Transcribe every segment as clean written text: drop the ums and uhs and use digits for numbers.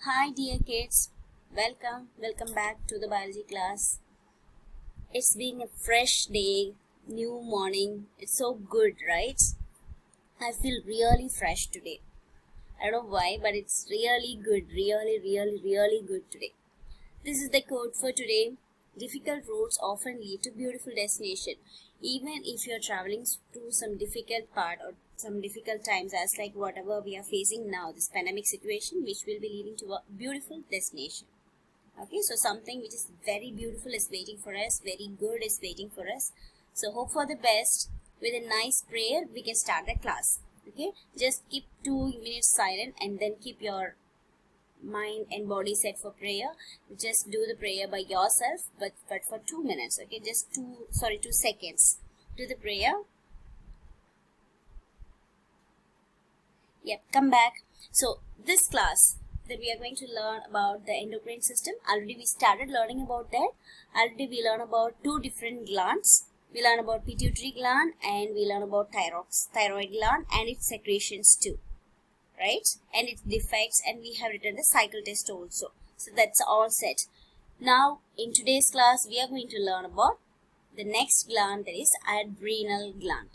Hi dear kids, welcome back to the biology class. It's been a fresh day, new morning. It's so good, right? I feel really fresh today. I don't know why, but it's really good, really good today. This is the quote for today. Difficult roads often lead to beautiful destination. Even if you're traveling through some difficult part or some difficult times as like whatever we are facing now, this pandemic situation, which will be leading to a beautiful destination. Okay, so something which is very beautiful is waiting for us, very good is waiting for us. So hope for the best. With a nice prayer, we can start the class. Okay, just keep 2 minutes silent and then keep your mind and body set for prayer. Just do the prayer by yourself, but for 2 minutes. Okay, just 2 seconds. Do the prayer. Yep, come back. So this class that we are going to learn about the endocrine system. Already we started learning about that. Already we learned about 2 different glands. We learn about pituitary gland and we learn about thyroid gland and its secretions too, right? And its defects, and we have written the cycle test also. So that's all set. Now in today's class we are going to learn about the next gland, that is adrenal gland.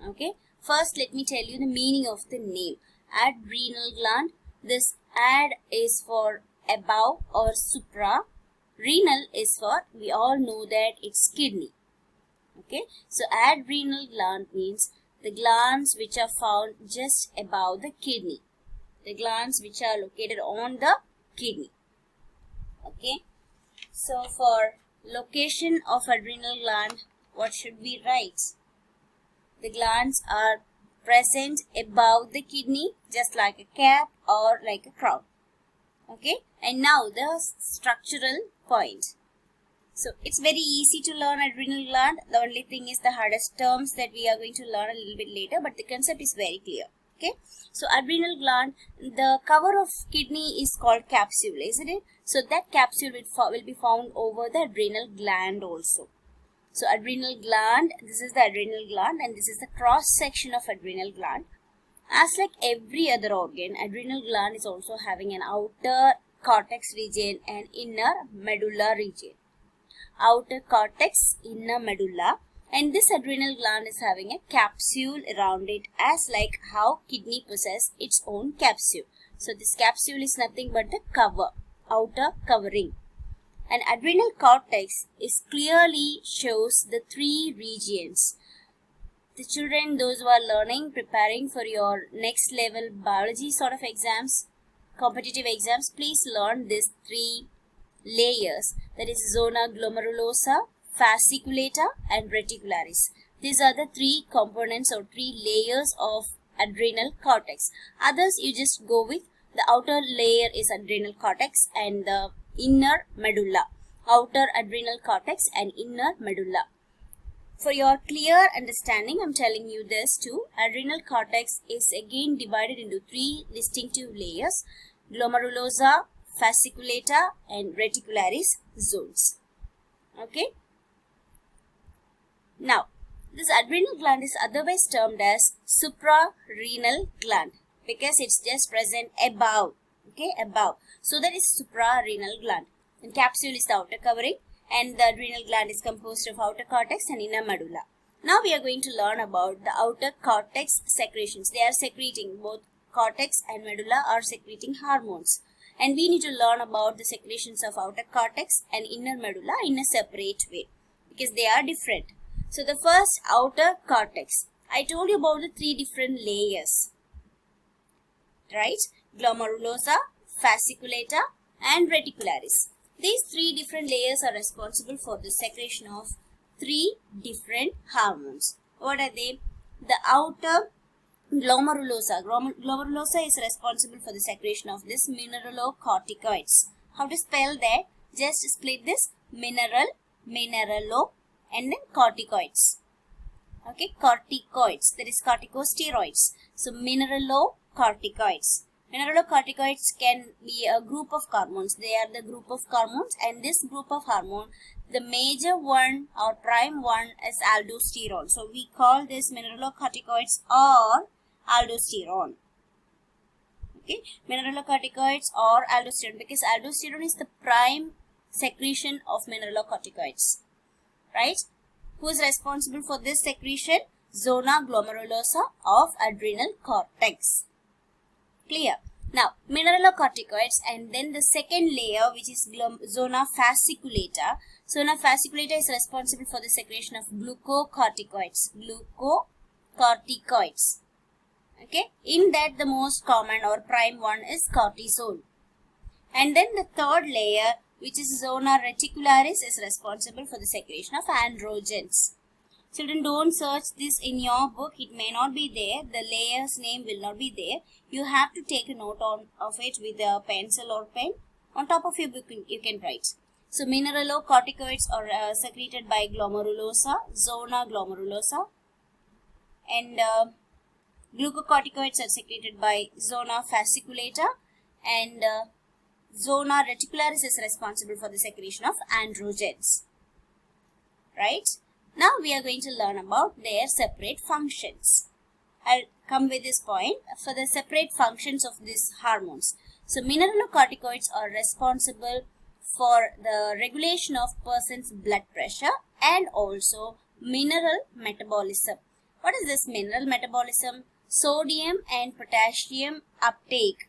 Okay, first let me tell you the meaning of the name adrenal gland. This ad is for above or supra. Renal is for, we all know that it's kidney. Okay, so adrenal gland means the glands which are found just above the kidney. The glands which are located on the kidney. Okay, so for location of adrenal gland, what should we write? The glands are present above the kidney, just like a cap or like a crown. Okay, and now the structural point. So it's very easy to learn adrenal gland. The only thing is the hardest terms that we are going to learn a little bit later, but the concept is very clear. Okay, so adrenal gland, the cover of kidney is called capsule, isn't it? So that capsule will be found over the adrenal gland also. So adrenal gland, this is the adrenal gland and this is the cross section of adrenal gland. As like every other organ, adrenal gland is also having an outer cortex region and inner medulla region. Outer cortex, inner medulla, and this adrenal gland is having a capsule around it, as like how kidney possess its own capsule. So this capsule is nothing but the cover, outer covering. And adrenal cortex is clearly shows the 3 regions. The children, those who are learning, preparing for your next level biology sort of exams, competitive exams, please learn these 3 layers, that is zona glomerulosa, fasciculata and reticularis. These are the 3 components or 3 layers of adrenal cortex. Others you just go with the outer layer is adrenal cortex and the inner medulla. Outer adrenal cortex and inner medulla. For your clear understanding, I'm telling you this too. Adrenal cortex is again divided into 3 distinctive layers: glomerulosa, fasciculata and reticularis zones. Okay. Now, this adrenal gland is otherwise termed as suprarenal gland because it's just present above. Okay, above. So that is suprarenal gland. And capsule is the outer covering, and the adrenal gland is composed of outer cortex and inner medulla. Now we are going to learn about the outer cortex secretions. They are secreting, both cortex and medulla are secreting hormones. And we need to learn about the secretions of outer cortex and inner medulla in a separate way because they are different. So the first, outer cortex. I told you about the 3 different layers, right? Glomerulosa, fasciculata and reticularis. These 3 different layers are responsible for the secretion of 3 different hormones. What are they? The outer glomerulosa. Glomerulosa is responsible for the secretion of this mineralocorticoids. How to spell that? Just split this mineralo and then corticoids. Okay, corticoids, that is corticosteroids. So mineralocorticoids. Mineralocorticoids can be a group of hormones. They are the group of hormones, and this group of hormone, the major one or prime one is aldosterone. So we call this mineralocorticoids or aldosterone. Okay, mineralocorticoids or aldosterone, because aldosterone is the prime secretion of mineralocorticoids, right? Who is responsible for this secretion? Zona glomerulosa of adrenal cortex. Clear? Now, mineralocorticoids, and then the second layer, which is zona fasciculata. Zona fasciculata is responsible for the secretion of glucocorticoids. Glucocorticoids. Okay, in that the most common or prime one is cortisol. And then the third layer, which is zona reticularis, is responsible for the secretion of androgens. Children, don't search this in your book. It may not be there. The layer's name will not be there. You have to take a note of it with a pencil or pen. On top of your book, you can write. So, mineralocorticoids are secreted by glomerulosa, zona glomerulosa. And glucocorticoids are secreted by zona fasciculata. And zona reticularis is responsible for the secretion of androgens. Right? Now we are going to learn about their separate functions. I'll come with this point for the separate functions of these hormones. So mineralocorticoids are responsible for the regulation of person's blood pressure and also mineral metabolism. What is this mineral metabolism? Sodium and potassium uptake,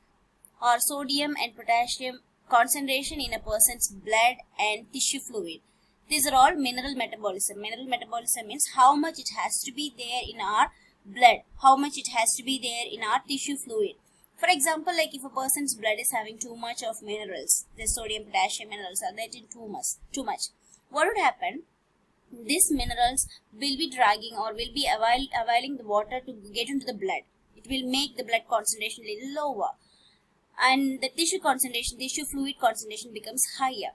or sodium and potassium concentration in a person's blood and tissue fluid. These are all mineral metabolism. Mineral metabolism means how much it has to be there in our blood, how much it has to be there in our tissue fluid. For example, like if a person's blood is having too much of minerals, the sodium, potassium minerals are there in too much. What would happen? These minerals will be dragging or will be availing the water to get into the blood. It will make the blood concentration a little lower. And the tissue fluid concentration becomes higher.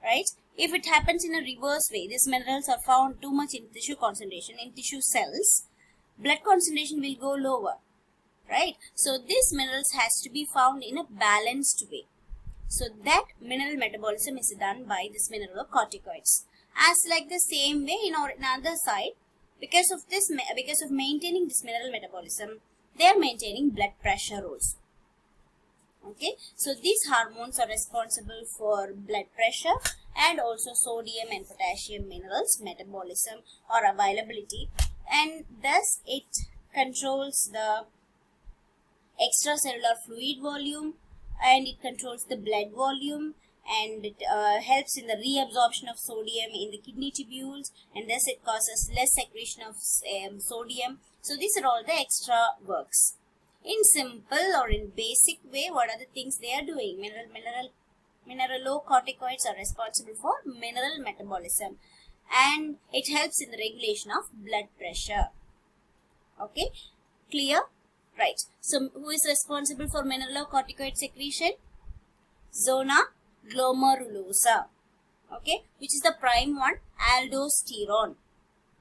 Right? If it happens in a reverse way, these minerals are found too much in tissue concentration, in tissue cells, blood concentration will go lower, right? So these minerals has to be found in a balanced way. So that mineral metabolism is done by these mineralocorticoids. As like the same way in our other side, because of maintaining this mineral metabolism, they are maintaining blood pressure also. Okay, so these hormones are responsible for blood pressure and also sodium and potassium minerals metabolism or availability, and thus it controls the extracellular fluid volume and it controls the blood volume, and it helps in the reabsorption of sodium in the kidney tubules, and thus it causes less secretion of sodium. So these are all the extra works. In simple or in basic way, what are the things they are doing? Mineralocorticoids are responsible for mineral metabolism and it helps in the regulation of blood pressure. Okay, clear? Right. So who is responsible for mineralocorticoid secretion? Zona glomerulosa. Okay, which is the prime one, aldosterone.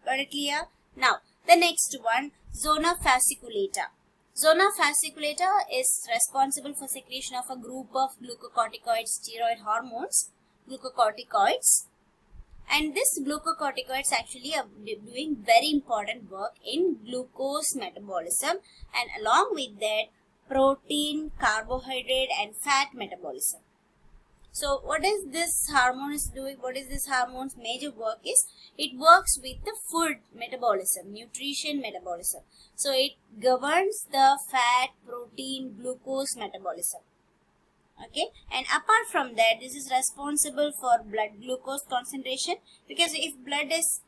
Got it clear? Now the next one, zona fasciculata. Zona fasciculata is responsible for secretion of a group of glucocorticoid steroid hormones, glucocorticoids. And this glucocorticoids actually are doing very important work in glucose metabolism, and along with that protein, carbohydrate and fat metabolism. So what is this hormone is doing? What is this hormone's major work is? It works with the food metabolism, nutrition metabolism. So it governs the fat, protein, glucose metabolism. Okay, and apart from that, this is responsible for blood glucose concentration, because if blood is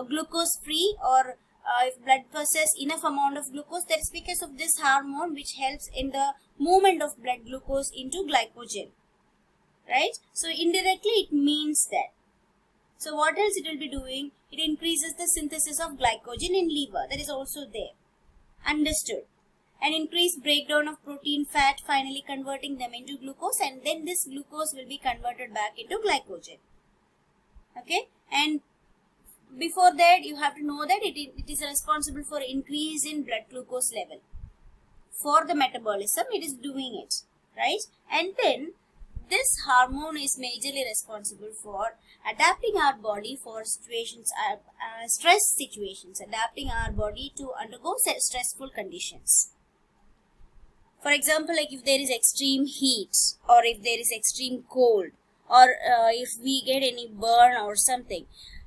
glucose free or if blood possesses enough amount of glucose, that is because of this hormone which helps in the movement of blood glucose into glycogen. Right? So indirectly it means that. So what else it will be doing? It increases the synthesis of glycogen in liver. That is also there. Understood. And increased breakdown of protein, fat, finally converting them into glucose, and then this glucose will be converted back into glycogen. Okay? And before that, you have to know that it is responsible for increase in blood glucose level. For the metabolism, it is doing it. Right? And then this hormone is majorly responsible for adapting our body for situations, stress situations, adapting our body to undergo stressful conditions. For example, like if there is extreme heat, or if there is extreme cold, or if we get any burn or something,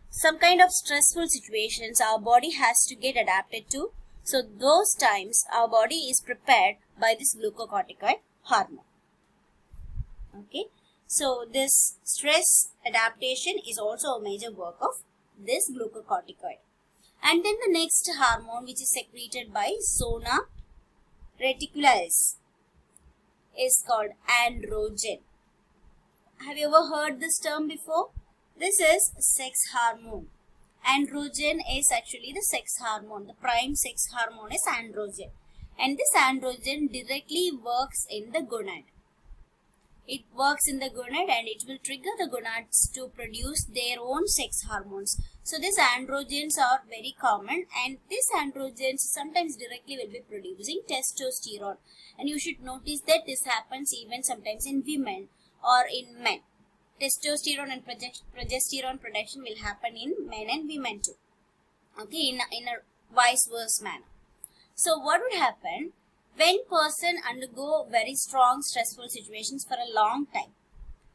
some kind of stressful situations our body has to get adapted to. So those times our body is prepared by this glucocorticoid hormone. Okay, so this stress adaptation is also a major work of this glucocorticoid. And then the next hormone, which is secreted by zona reticularis, is called androgen. Have you ever heard this term before? This is sex hormone. Androgen is actually the sex hormone. The prime sex hormone is androgen. And this androgen directly works in the gonad. It works in the gonad and it will trigger the gonads to produce their own sex hormones. So these androgens are very common, and these androgens sometimes directly will be producing testosterone. And you should notice that this happens even sometimes in women or in men. Testosterone and progesterone production will happen in men and women too. Okay, in a vice versa manner. So what would happen when person undergo very strong stressful situations for a long time?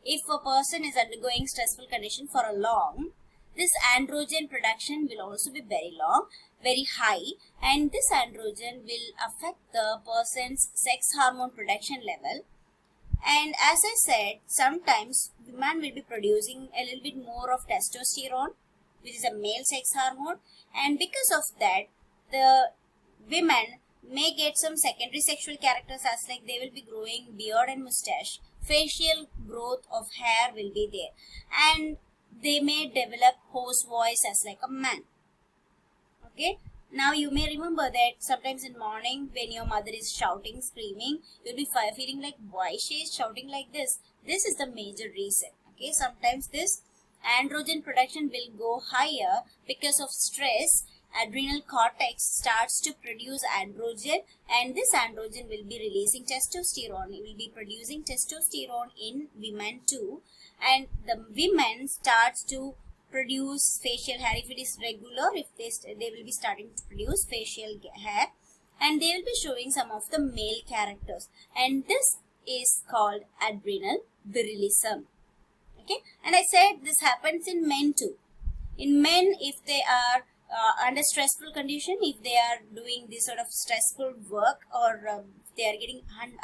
If a person is undergoing stressful condition for a long, this androgen production will also be very long, very high, and this androgen will affect the person's sex hormone production level. And as I said, sometimes women will be producing a little bit more of testosterone, which is a male sex hormone, and because of that, the women may get some secondary sexual characters, as like they will be growing beard and mustache, facial growth of hair will be there, and they may develop hoarse voice as like a man. Okay, now you may remember that sometimes in morning when your mother is shouting, screaming, you'll be feeling like, why she is shouting like this? This is the major reason. Okay, sometimes this androgen production will go higher because of stress. Adrenal cortex starts to produce androgen, and this androgen will be releasing testosterone. It will be producing testosterone in women too, and the women starts to produce facial hair. If it is regular, if they will be starting to produce facial hair, and they will be showing some of the male characters, and this is called adrenal virilism. Okay, and I said this happens in men too. In men, if they are under stressful condition, if they are doing this sort of stressful work, or they are getting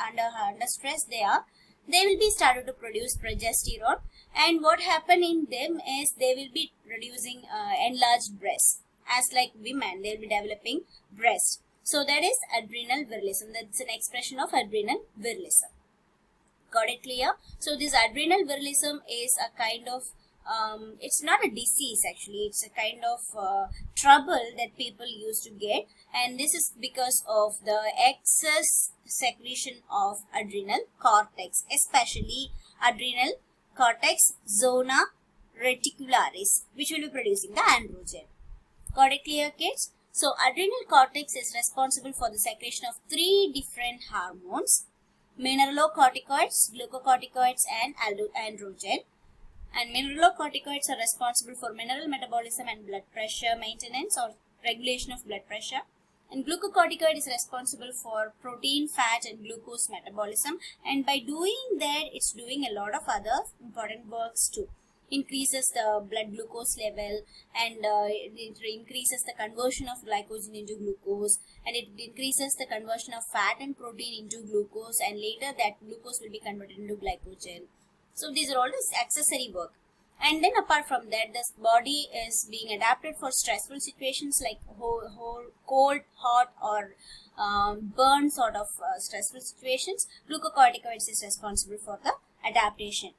under stress, they will be started to produce progesterone, and what happen in them is they will be producing enlarged breasts, as like women they will be developing breast. So that is adrenal virilism. That's an expression of adrenal virilism. Got it clear? So this adrenal virilism is a kind of it's not a disease actually, it's a kind of trouble that people used to get, and this is because of the excess secretion of adrenal cortex, especially adrenal cortex zona reticularis, which will be producing the androgen. Got it clear, kids? So adrenal cortex is responsible for the secretion of 3 different hormones: mineralocorticoids, glucocorticoids, and androgen. And mineralocorticoids are responsible for mineral metabolism and blood pressure maintenance or regulation of blood pressure. And glucocorticoid is responsible for protein, fat, and glucose metabolism. And by doing that, it's doing a lot of other important works too. Increases the blood glucose level, and it increases the conversion of glycogen into glucose, and it increases the conversion of fat and protein into glucose, and later that glucose will be converted into glycogen. So these are all this accessory work. And then apart from that, this body is being adapted for stressful situations like cold, hot, or burn sort of stressful situations. Glucocorticoids is responsible for the adaptation.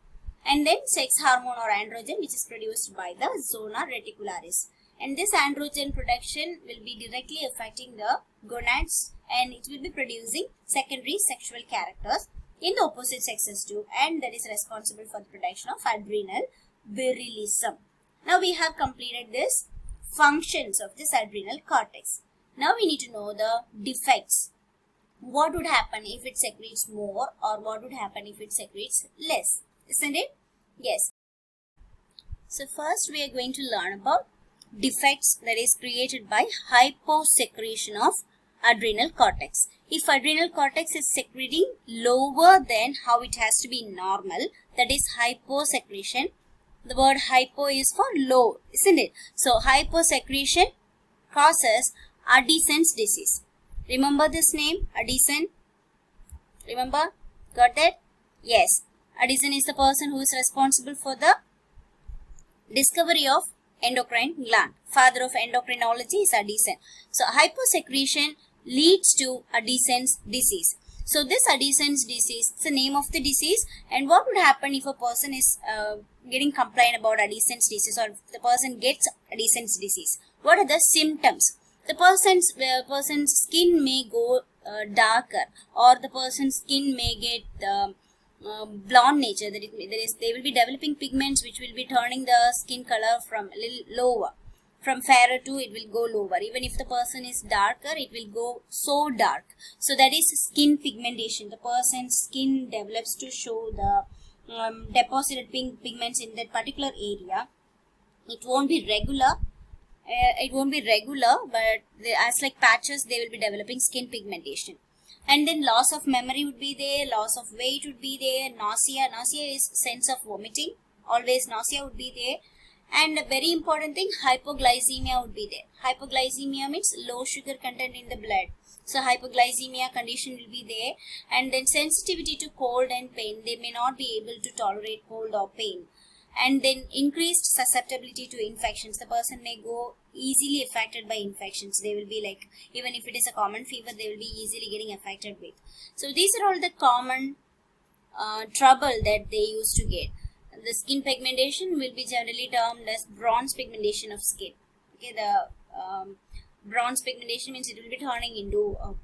And then sex hormone or androgen, which is produced by the zona reticularis. And this androgen production will be directly affecting the gonads, and it will be producing secondary sexual characters in the opposite sexes too, and that is responsible for the production of adrenal virilism. Now we have completed this functions of this adrenal cortex. Now we need to know the defects. What would happen if it secretes more, or what would happen if it secretes less? Isn't it? Yes. So first we are going to learn about defects that is created by hyposecretion of adrenal cortex. If adrenal cortex is secreting lower than how it has to be normal, that is hyposecretion. The word hypo is for low, isn't it? So hyposecretion causes Addison's disease. Remember this name, Addison? Remember? Got that? Yes. Addison is the person who is responsible for the discovery of endocrine gland. Father of endocrinology is Addison. So hyposecretion leads to Addison's disease. So this Addison's disease, it's the name of the disease, and what would happen if a person is getting complaint about Addison's disease, or if the person gets Addison's disease? What are the symptoms? The person's skin may go darker, or the person's skin may get blonde nature. That is, they will be developing pigments which will be turning the skin color from a little lower. From fairer to it will go lower. Even if the person is darker, it will go so dark. So that is skin pigmentation. The person's skin develops to show the deposited pigments in that particular area. It won't be regular. But as like patches, they will be developing skin pigmentation. And then loss of memory would be there, loss of weight would be there, nausea. Nausea is sense of vomiting. Always nausea would be there. And a very important thing, hypoglycemia would be there. Hypoglycemia means low sugar content in the blood. So hypoglycemia condition will be there. And then sensitivity to cold and pain. They may not be able to tolerate cold or pain. And then increased susceptibility to infections. The person may go easily affected by infections. They will be like, even if it is a common fever, they will be easily getting affected with. So these are all the common trouble that they used to get. The skin pigmentation will be generally termed as bronze pigmentation of skin. Okay, the bronze pigmentation means it will be turning into a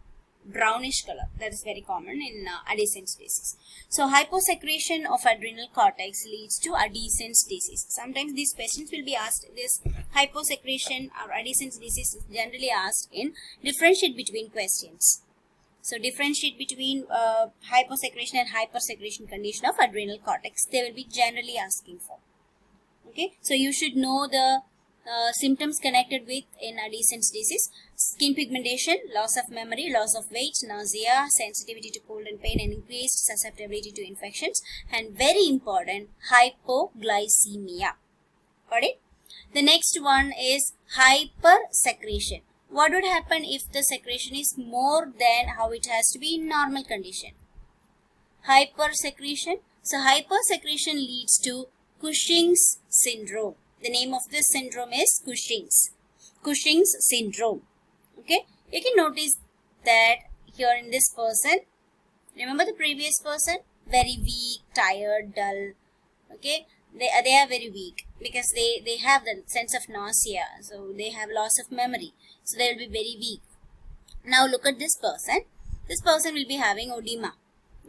brownish color. That is very common in Addison's disease. So hyposecretion of adrenal cortex leads to Addison's disease. Sometimes these questions will be asked. This hyposecretion or Addison's disease is generally asked in differentiate between questions. So differentiate between hyposecretion and hypersecretion condition of adrenal cortex. They will be generally asking for. Okay, so you should know the symptoms connected with in Addison's disease: skin pigmentation, loss of memory, loss of weight, nausea, sensitivity to cold and pain, and increased susceptibility to infections, and very important, hypoglycemia. Got it? The next one is hypersecretion. What would happen if the secretion is more than how it has to be in normal condition? Hypersecretion. So hypersecretion leads to Cushing's syndrome. The name of this syndrome is Cushing's syndrome. Okay, you can notice that here in this person, remember the previous person, very weak, tired, dull. Okay, they are very weak because they have the sense of nausea, so they have loss of memory, so they will be very weak. Now look at this person. This person will be having edema.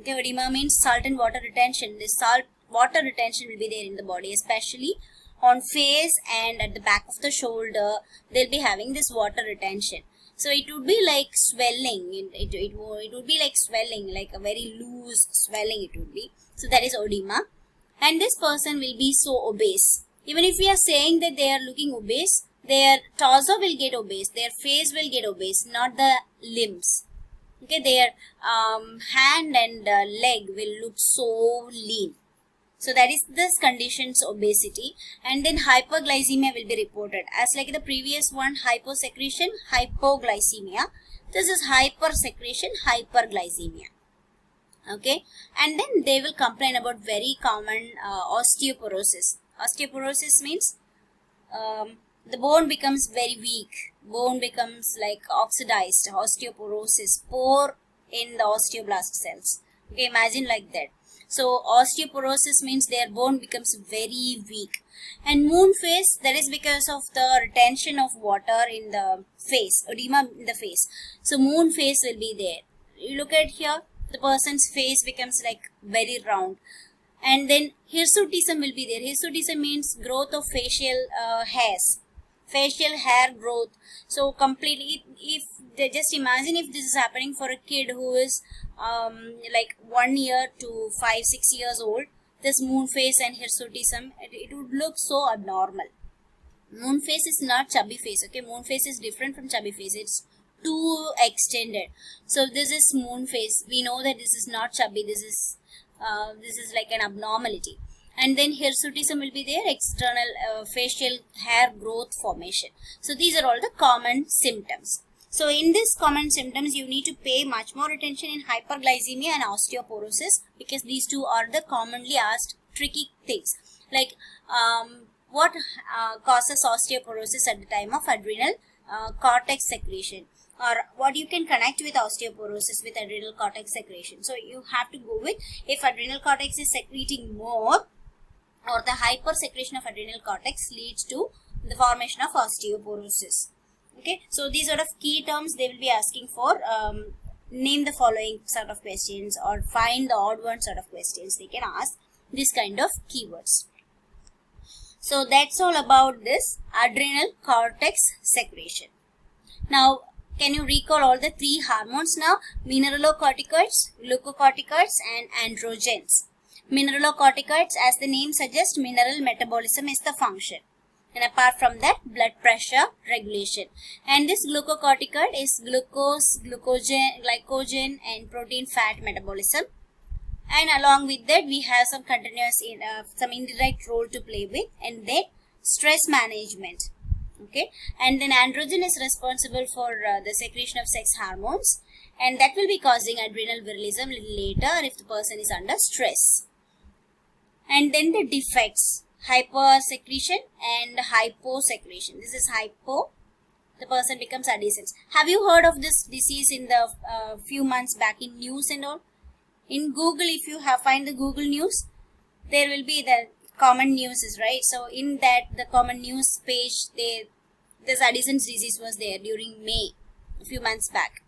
Okay, edema means salt and water retention. This salt water retention will be there in the body, especially on face and at the back of the shoulder. They'll be having this water retention. So it would be like swelling. It would be like swelling, like a very loose swelling it would be. So that is edema. And this person will be so obese. Even if we are saying that they are looking obese, their torso will get obese, their face will get obese, not the limbs. Okay, their hand and leg will look so lean. So that is this condition's obesity. And then hyperglycemia will be reported. As like the previous one, hyposecretion, hypoglycemia. This is hypersecretion, hyperglycemia. Okay, and then they will complain about very common osteoporosis. Osteoporosis means the bone becomes very weak. Bone becomes like oxidized. Osteoporosis, pore in the osteoblast cells. Okay, imagine like that. So osteoporosis means their bone becomes very weak. And moon face, that is because of the retention of water in the face, edema in the face. So moon face will be there. You look at here, the person's face becomes like very round. And then hirsutism will be there. Hirsutism means growth of facial hairs. Facial hair growth. So completely, if they just imagine if this is happening for a kid who is like 1 year to 5-6 years old, this moon face and hirsutism, it would look so abnormal. Moon face is not chubby face. Okay, moon face is different from chubby face. It's too extended. So this is moon face. We know that this is not chubby. This is like an abnormality. And then hirsutism will be there, external facial hair growth formation. So these are all the common symptoms. So in these common symptoms, you need to pay much more attention in hyperglycemia and osteoporosis, because these two are the commonly asked tricky things. Like what causes osteoporosis at the time of adrenal cortex secretion, or what you can connect with osteoporosis with adrenal cortex secretion. So you have to go with, if adrenal cortex is secreting more, or the hyper secretion of adrenal cortex leads to the formation of osteoporosis. Okay, so these sort of key terms they will be asking for. Name the following sort of questions, or find the odd one sort of questions. They can ask this kind of keywords. So that's all about this adrenal cortex secretion. Now, can you recall all the three hormones now? Mineralocorticoids, glucocorticoids, and androgens. Mineralocorticoids, as the name suggests, mineral metabolism is the function. And apart from that, blood pressure regulation. And this glucocorticoid is glucose, glycogen, and protein fat metabolism. And along with that, we have some continuous, some indirect role to play with, and then stress management. Okay, and then androgen is responsible for the secretion of sex hormones, and that will be causing adrenal virilism a little later if the person is under stress. And then the defects, hypersecretion and hyposecretion. This is hypo, the person becomes adolescent. Have you heard of this disease in the few months back in news and all? In Google, if you find the Google news, there will be the common news, is right. So in that, the common news page, this Addison's disease was there during May, a few months back.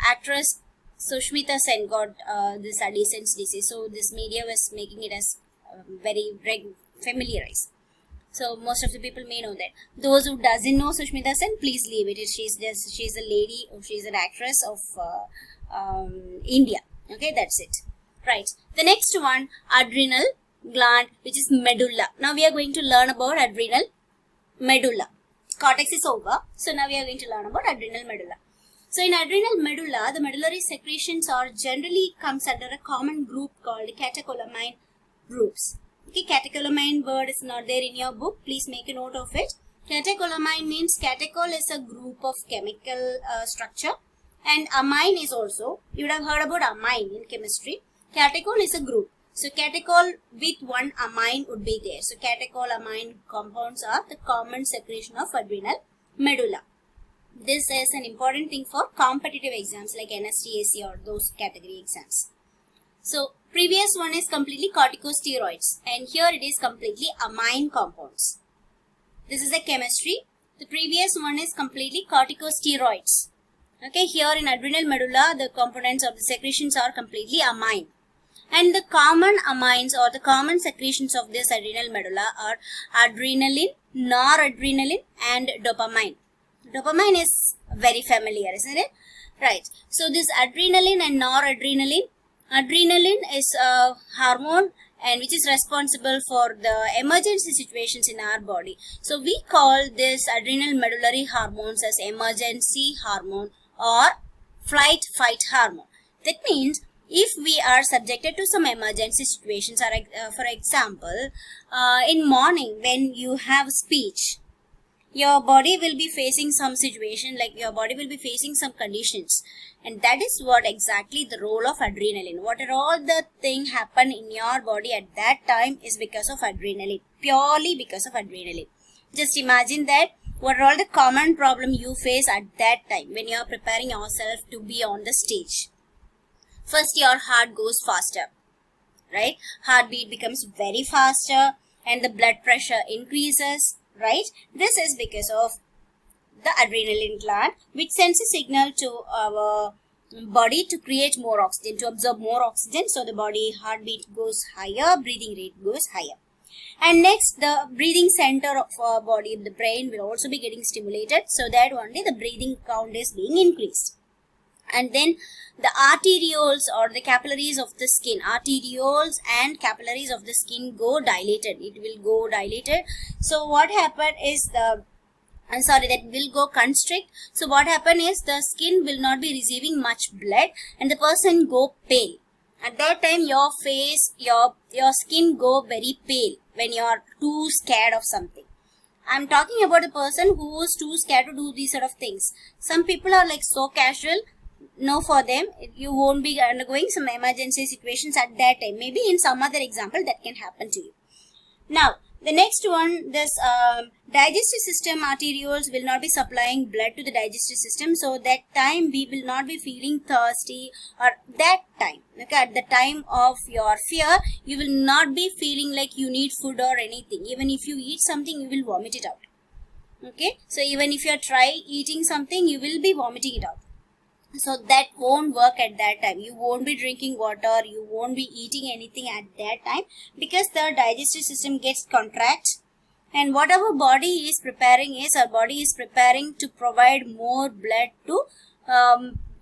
Actress Sushmita Sen got this Addison's disease. So this media was making it as very familiarized. So most of the people may know that. Those who doesn't know Sushmita Sen, please leave it. She's a lady, she's an actress of India. Okay, that's it. Right. The next one, adrenal gland, which is medulla. Now we are going to learn about adrenal medulla. Cortex is over. So now we are going to learn about adrenal medulla. So in adrenal medulla, the medullary secretions are generally comes under a common group called catecholamine groups. Okay, catecholamine word is not there in your book. Please make a note of it. Catecholamine means catechol is a group of chemical structure, and amine is also, you would have heard about amine in chemistry. Catechol is a group. So catechol with one amine would be there. So catechol amine compounds are the common secretion of adrenal medulla. This is an important thing for competitive exams like NSTAC or those category exams. So previous one is completely corticosteroids, and here it is completely amine compounds. This is the chemistry. The previous one is completely corticosteroids. Okay, here in adrenal medulla, the components of the secretions are completely amine. And the common amines or the common secretions of this adrenal medulla are adrenaline, noradrenaline, and dopamine. Dopamine is very familiar, isn't it? Right. So this adrenaline and noradrenaline, adrenaline is a hormone and which is responsible for the emergency situations in our body. So we call this adrenal medullary hormones as emergency hormone or flight fight hormone. That means if we are subjected to some emergency situations, or for example, in morning when you have speech, your body will be facing some situation, like your body will be facing some conditions, and that is what exactly the role of adrenaline. What are all the things happen in your body at that time is because of adrenaline, purely because of adrenaline. Just imagine that what are all the common problem you face at that time when you are preparing yourself to be on the stage. First, your heart goes faster, right? Heartbeat becomes very faster and the blood pressure increases, right? This is because of the adrenaline gland, which sends a signal to our body to create more oxygen, to absorb more oxygen. So the body heartbeat goes higher, breathing rate goes higher. And next, the breathing center of our body, the brain, will also be getting stimulated, so that only the breathing count is being increased. And then the arterioles or the capillaries of the skin, arterioles and capillaries of the skin go dilated. It will go dilated. So what happened is the I'm sorry, that will go constrict. So what happen is the skin will not be receiving much blood and the person go pale. At that time your face, your skin go very pale when you are too scared of something. I'm talking about a person who is too scared to do these sort of things. Some people are like so casual. No, for them you won't be undergoing some emergency situations at that time. Maybe in some other example that can happen to you. Now the next one, this digestive system arterioles will not be supplying blood to the digestive system, so that time we will not be feeling thirsty, or that time, okay, at the time of your fear you will not be feeling like you need food or anything. Even if you eat something you will vomit it out. Okay, so even if you try eating something you will be vomiting it out. So that won't work at that time. You won't be drinking water, you won't be eating anything at that time, because the digestive system gets contract. And what our body is preparing is, our body is preparing to provide more blood to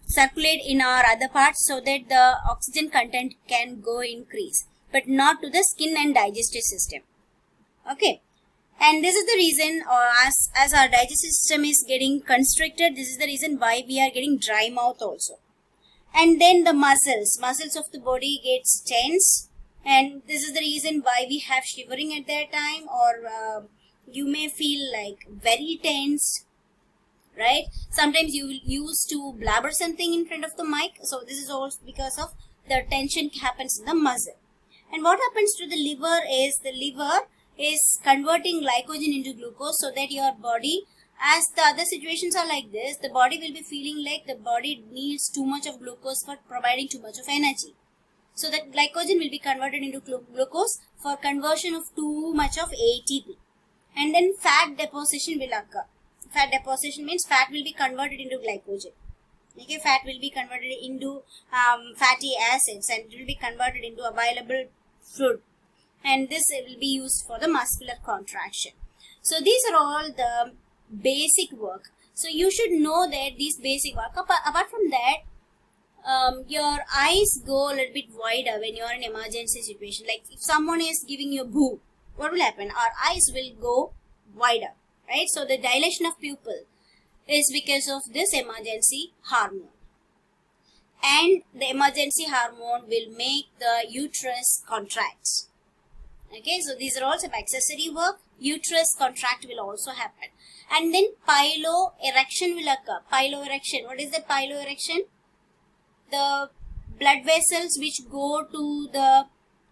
circulate in our other parts, so that the oxygen content can go increase, but not to the skin and digestive system. Okay. And this is the reason, as our digestive system is getting constricted, this is the reason why we are getting dry mouth also. And then the muscles of the body gets tense, and this is the reason why we have shivering at that time, or you may feel like very tense, right? Sometimes you will use to blabber something in front of the mic, so this is also because of the tension happens in the muscle. And what happens to the liver is, the liver is converting glycogen into glucose, so that your body, as the other situations are like this, the body will be feeling like the body needs too much of glucose for providing too much of energy. So that glycogen will be converted into glucose for conversion of too much of ATP. And then fat deposition will occur. Fat deposition means fat will be converted into glycogen. Okay, fat will be converted into fatty acids, and it will be converted into available fluid. And this will be used for the muscular contraction. So these are all the basic work. So you should know that these basic work. Apart from that, your eyes go a little bit wider when you are in emergency situation. Like if someone is giving you a boo, what will happen? Our eyes will go wider, right? So the dilation of pupil is because of this emergency hormone. And the emergency hormone will make the uterus contract. Okay, so these are all some accessory work. Uterus contract will also happen. And then piloerection will occur. Piloerection. What is the piloerection? The blood vessels which go to the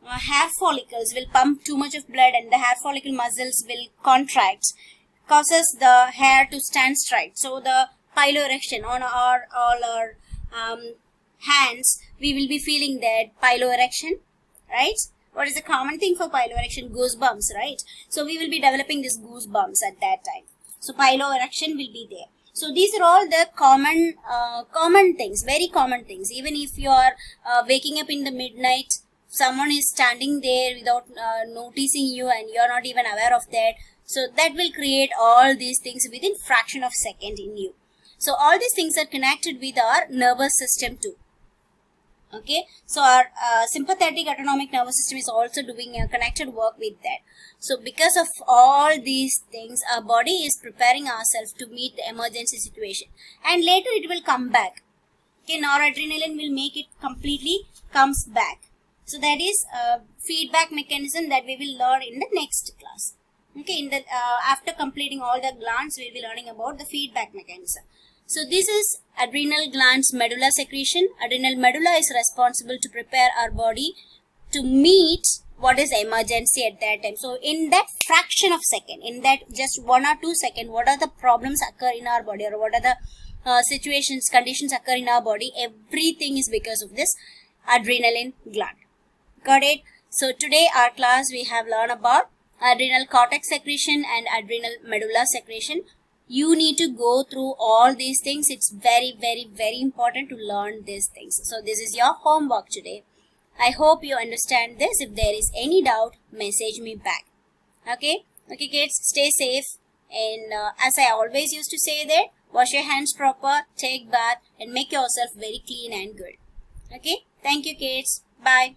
hair follicles will pump too much of blood, and the hair follicle muscles will contract, causes the hair to stand straight. So the piloerection on all our hands, we will be feeling that piloerection, right? What is the common thing for piloerection? Goosebumps, right? So we will be developing this goosebumps at that time. So piloerection will be there. So these are all the common things, very common things. Even if you are waking up in the midnight, someone is standing there without noticing you, and you are not even aware of that. So that will create all these things within fraction of a second in you. So all these things are connected with our nervous system too. Okay, so our sympathetic autonomic nervous system is also doing a connected work with that. So because of all these things, our body is preparing ourselves to meet the emergency situation, and later it will come back. Okay, noradrenaline will make it completely comes back. So that is a feedback mechanism that we will learn in the next class. Okay, in the after completing all the glands, we will be learning about the feedback mechanism. So this is adrenal glands medulla secretion. Adrenal medulla is responsible to prepare our body to meet what is emergency at that time. So in that fraction of second, in that just 1 or 2 seconds, what are the problems occur in our body, or what are the situations, conditions occur in our body, everything is because of this adrenaline gland. Got it? So today our class we have learned about adrenal cortex secretion and adrenal medulla secretion. You need to go through all these things. It's very, very, very important to learn these things. So this is your homework today. I hope you understand this. If there is any doubt, message me back. Okay? Okay kids, stay safe. And as I always used to say that, wash your hands proper, take bath, and make yourself very clean and good. Okay? Thank you kids. Bye.